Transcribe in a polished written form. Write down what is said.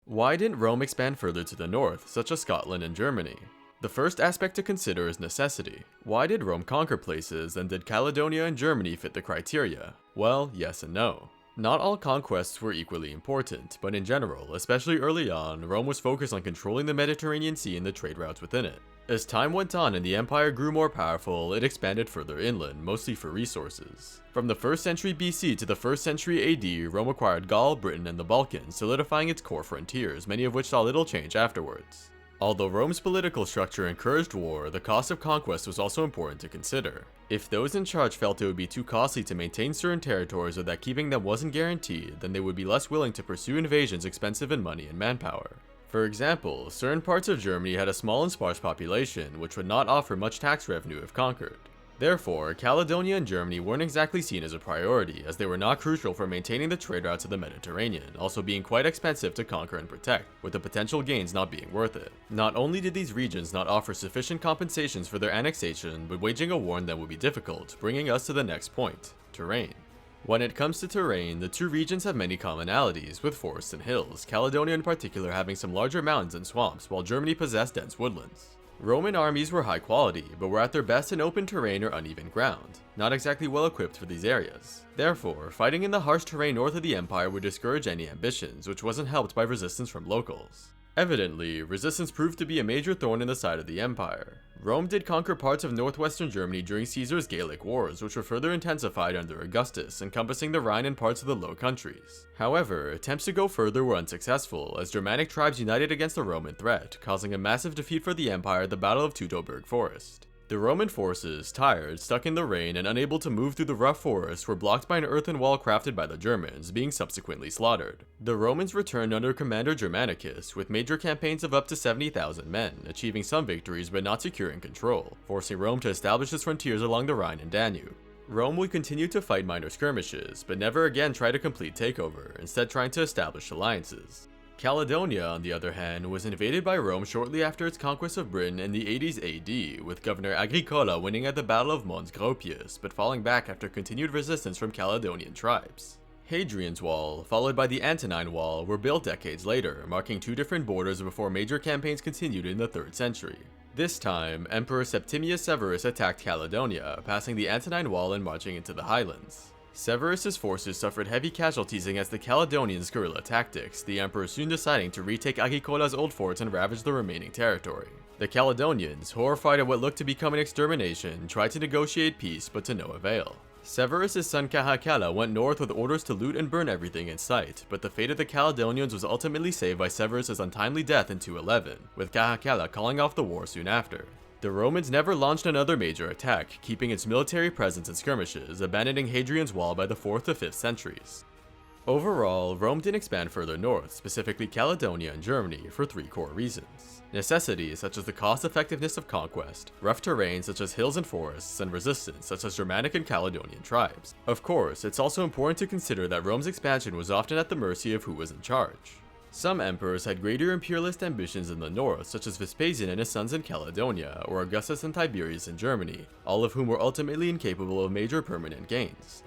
Why didn't Rome expand further to the north, such as Scotland and Germany? The first aspect to consider is necessity. Why did Rome conquer places, and did Caledonia and Germany fit the criteria? Well, yes and no. Not all conquests were equally important, but in general, especially early on, Rome was focused on controlling the Mediterranean Sea and the trade routes within it. As time went on and the empire grew more powerful, it expanded further inland, mostly for resources. From the 1st century BC to the 1st century AD, Rome acquired Gaul, Britain, and the Balkans, solidifying its core frontiers, many of which saw little change afterwards. Although Rome's political structure encouraged war, the cost of conquest was also important to consider. If those in charge felt it would be too costly to maintain certain territories or that keeping them wasn't guaranteed, then they would be less willing to pursue invasions expensive in money and manpower. For example, certain parts of Germany had a small and sparse population, which would not offer much tax revenue if conquered. Therefore, Caledonia and Germany weren't exactly seen as a priority, as they were not crucial for maintaining the trade routes of the Mediterranean, also being quite expensive to conquer and protect, with the potential gains not being worth it. Not only did these regions not offer sufficient compensations for their annexation, but waging a war in them would be difficult, bringing us to the next point: terrain. When it comes to terrain, the two regions have many commonalities, with forests and hills, Caledonia in particular having some larger mountains and swamps, while Germany possessed dense woodlands. Roman armies were high quality, but were at their best in open terrain or uneven ground, not exactly well equipped for these areas. Therefore, fighting in the harsh terrain north of the empire would discourage any ambitions, which wasn't helped by resistance from locals. Evidently, resistance proved to be a major thorn in the side of the empire. Rome did conquer parts of northwestern Germany during Caesar's Gallic Wars, which were further intensified under Augustus, encompassing the Rhine and parts of the Low Countries. However, attempts to go further were unsuccessful, as Germanic tribes united against the Roman threat, causing a massive defeat for the empire at the Battle of Teutoburg Forest. The Roman forces, tired, stuck in the rain, and unable to move through the rough forest, were blocked by an earthen wall crafted by the Germans, being subsequently slaughtered. The Romans returned under Commander Germanicus, with major campaigns of up to 70,000 men, achieving some victories but not securing control, forcing Rome to establish its frontiers along the Rhine and Danube. Rome would continue to fight minor skirmishes, but never again try to complete takeover, instead trying to establish alliances. Caledonia, on the other hand, was invaded by Rome shortly after its conquest of Britain in the 80s AD, with Governor Agricola winning at the Battle of Mons Gropius, but falling back after continued resistance from Caledonian tribes. Hadrian's Wall, followed by the Antonine Wall, were built decades later, marking two different borders before major campaigns continued in the 3rd century. This time, Emperor Septimius Severus attacked Caledonia, passing the Antonine Wall and marching into the highlands. Severus's forces suffered heavy casualties against the Caledonians' guerrilla tactics, the emperor soon deciding to retake Agricola's old forts and ravage the remaining territory. The Caledonians, horrified at what looked to become an extermination, tried to negotiate peace, but to no avail. Severus's son Caracalla went north with orders to loot and burn everything in sight, but the fate of the Caledonians was ultimately saved by Severus's untimely death in 211, with Caracalla calling off the war soon after. The Romans never launched another major attack, keeping its military presence in skirmishes, abandoning Hadrian's Wall by the 4th to 5th centuries. Overall, Rome didn't expand further north, specifically Caledonia and Germany, for 3 core reasons: necessities such as the cost-effectiveness of conquest, rough terrain such as hills and forests, and resistance such as Germanic and Caledonian tribes. Of course, it's also important to consider that Rome's expansion was often at the mercy of who was in charge. Some emperors had greater imperialist ambitions in the north, such as Vespasian and his sons in Caledonia, or Augustus and Tiberius in Germany, all of whom were ultimately incapable of major permanent gains.